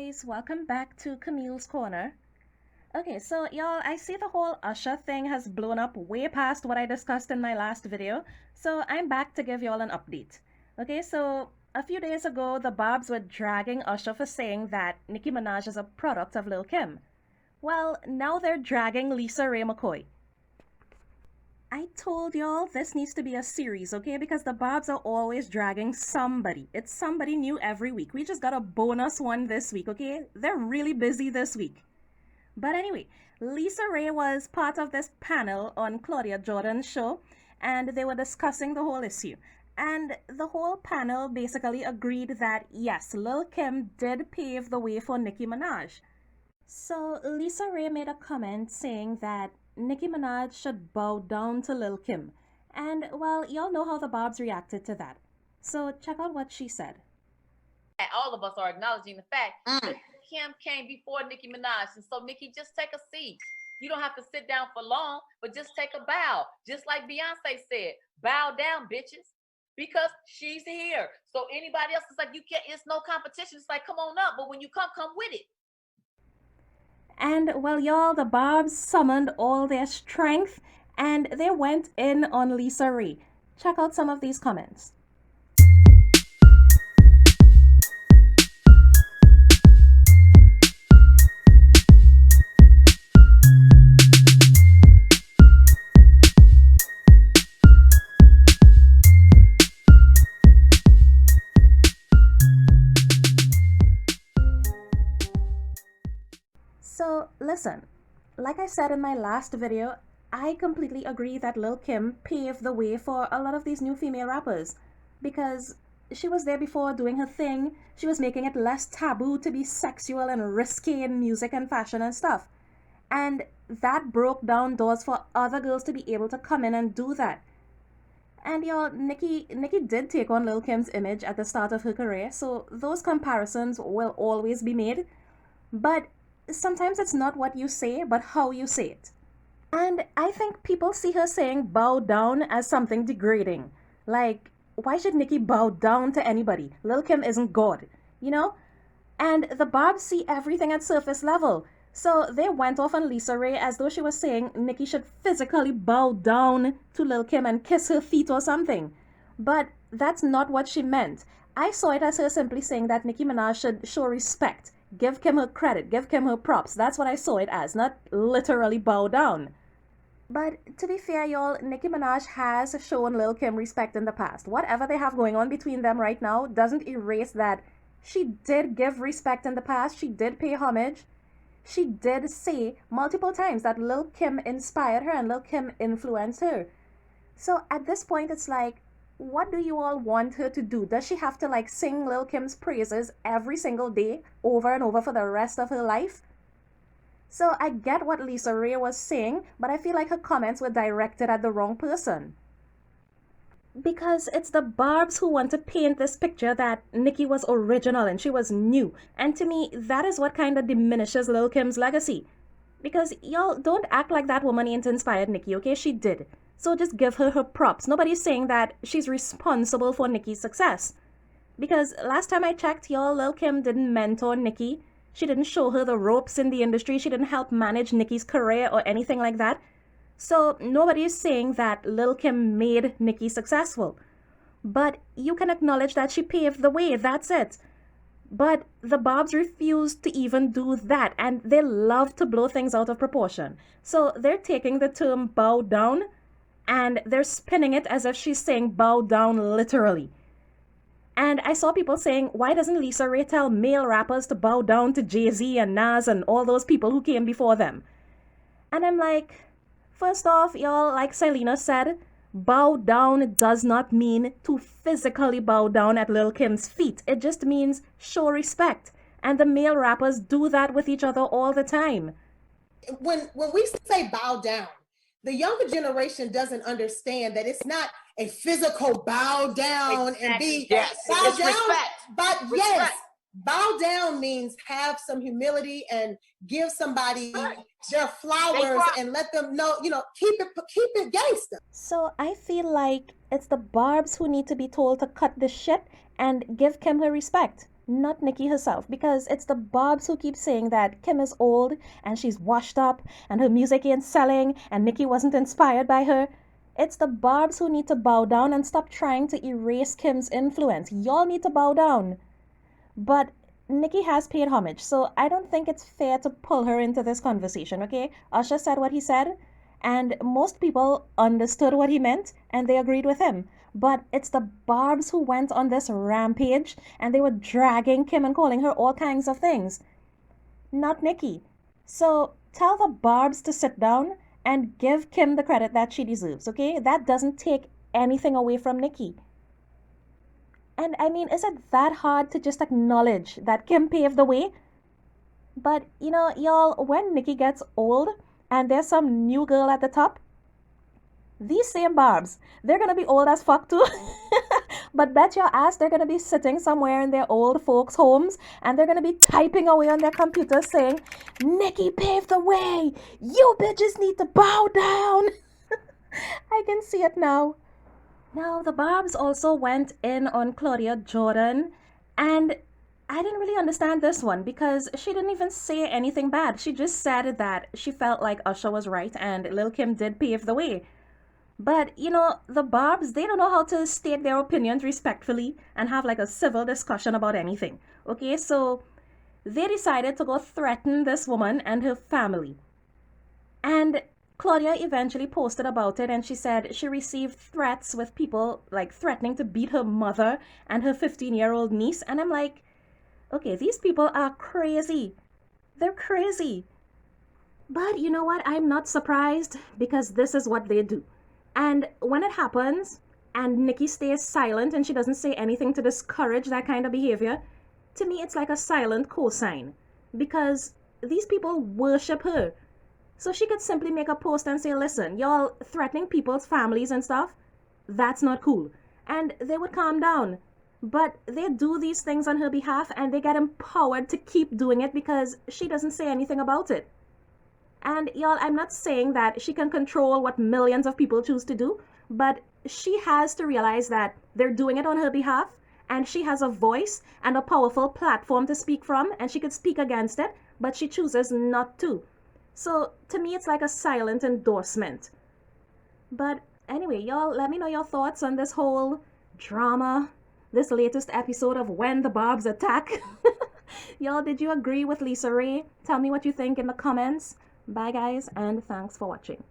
guys, welcome back to Camille's Corner. Okay, so y'all, I see the whole Usher thing has blown up way past what I discussed in my last video, so I'm back to give y'all an update. Okay, so a few days ago, the Barbs were dragging Usher for saying that Nicki Minaj is a product of Lil Kim. Well, now they're dragging Lisa Ray McCoy. I told y'all this needs to be a series, okay? Because the Barbs are always dragging somebody. It's somebody new every week. We just got a bonus one this week, okay? They're really busy this week. But anyway, Lisa Ray was part of this panel on Claudia Jordan's show, and they were discussing the whole issue. And the whole panel basically agreed that yes, Lil Kim did pave the way for Nicki Minaj. So Lisa Ray made a comment saying that Nicki Minaj should bow down to Lil Kim. And well, y'all know how the Barbs reacted to that. So check out what she said. All of us are acknowledging the fact that Kim came before Nicki Minaj. And so Nicki, just take a seat. You don't have to sit down for long, but just take a bow. Just like Beyonce said, bow down, bitches. Because she's here. So anybody else is like, you can't, it's no competition. It's like, come on up. But when you come with it. And well, y'all, the Barbs summoned all their strength and they went in on Lisa Ray. Check out some of these comments. So listen, like I said in my last video, I completely agree that Lil Kim paved the way for a lot of these new female rappers because she was there before doing her thing. She was making it less taboo to be sexual and risky in music and fashion and stuff. And that broke down doors for other girls to be able to come in and do that. And y'all, Nicki did take on Lil Kim's image at the start of her career, so those comparisons will always be made. But sometimes it's not what you say, but how you say it. And I think people see her saying bow down as something degrading. Like, why should Nicki bow down to anybody? Lil Kim isn't God, you know? And the Barbs see everything at surface level. So they went off on Lisa Ray as though she was saying Nicki should physically bow down to Lil Kim and kiss her feet or something. But that's not what she meant. I saw it as her simply saying that Nicki Minaj should show respect. Give Kim her credit, give Kim her props. That's what I saw it as, not literally bow down. But to be fair, y'all, Nicki Minaj has shown Lil Kim respect in the past. Whatever they have going on between them right now doesn't erase that she did give respect in the past. She did pay homage. She did say multiple times that Lil Kim inspired her and Lil Kim influenced her. So at this point, it's like, what do you all want her to do? Does she have to like sing Lil Kim's praises every single day over and over for the rest of her life? So I get what Lisa Ray was saying, but I feel like her comments were directed at the wrong person. Because it's the Barbs who want to paint this picture that Nicki was original and she was new. And to me, that is what kind of diminishes Lil Kim's legacy. Because y'all don't act like that woman ain't inspired Nicki, okay? She did. So just give her her props. Nobody's saying that she's responsible for Nicki's success. Because last time I checked, y'all, Lil Kim didn't mentor Nicki. She didn't show her the ropes in the industry. She didn't help manage Nicki's career or anything like that. So nobody is saying that Lil Kim made Nicki successful. But you can acknowledge that she paved the way. That's it. But the Barbs refused to even do that. And they love to blow things out of proportion. So they're taking the term bow down and they're spinning it as if she's saying bow down literally. And I saw people saying, why doesn't Lisa Ray tell male rappers to bow down to Jay-Z and Nas and all those people who came before them? And I'm like, first off, y'all, like Selena said, bow down does not mean to physically bow down at Lil Kim's feet. It just means show respect. And the male rappers do that with each other all the time. When we say bow down, the younger generation doesn't understand that it's not a physical bow down and be bow down. Respect. But yes, bow down means have some humility and give somebody their flowers and let them know, keep it gangster. So I feel like it's the Barbs who need to be told to cut the shit and give Kim her respect. not Nicki herself, because it's the barbz who keep saying that Kim is old and she's washed up and her music ain't selling and Nicki wasn't inspired by her. It's the barbz who need to bow down and stop trying to erase Kim's influence. Y'all need to bow down. But Nicki has paid homage, so I don't think it's fair to pull her into this conversation, okay? Usher said what he said, and most people understood what he meant, and they agreed with him. But it's the barbz who went on this rampage, and they were dragging Kim and calling her all kinds of things. Not Nicki. So tell the barbz to sit down and give Kim the credit that she deserves, okay? That doesn't take anything away from Nicki. And I mean, is it that hard to just acknowledge that Kim paved the way? But you know, y'all, when Nicki gets old and there's some new girl at the top, these same barbz, they're gonna be old as fuck too. But bet your ass they're gonna be sitting somewhere in their old folks' homes and they're gonna be typing away on their computers saying, Nicki paved the way! You bitches need to bow down! I can see it now. Now, the barbz also went in on Claudia Jordan, and I didn't really understand this one because she didn't even say anything bad. She just said that she felt like Usher was right and Lil Kim did pave the way. But, you know, the barbz, they don't know how to state their opinions respectfully and have like a civil discussion about anything. Okay, so they decided to go threaten this woman and her family. And Claudia eventually posted about it and she said she received threats with people like threatening to beat her mother and her 15-year-old niece. And I'm like, okay, these people are crazy. They're crazy. But you know what? I'm not surprised because this is what they do. And when it happens and Nicki stays silent and she doesn't say anything to discourage that kind of behavior, to me it's like a silent cosign because these people worship her. So she could simply make a post and say, listen, y'all threatening people's families and stuff, that's not cool. And they would calm down. But they do these things on her behalf and they get empowered to keep doing it because she doesn't say anything about it. And y'all, I'm not saying that she can control what millions of people choose to do, but she has to realize that they're doing it on her behalf and she has a voice and a powerful platform to speak from and she could speak against it, but she chooses not to. So to me, it's like a silent endorsement. But anyway, y'all, let me know your thoughts on this whole drama, this latest episode of When the Barbz Attack. Y'all, did you agree with Lisa Raye? Tell me what you think in the comments. Bye, guys, and thanks for watching.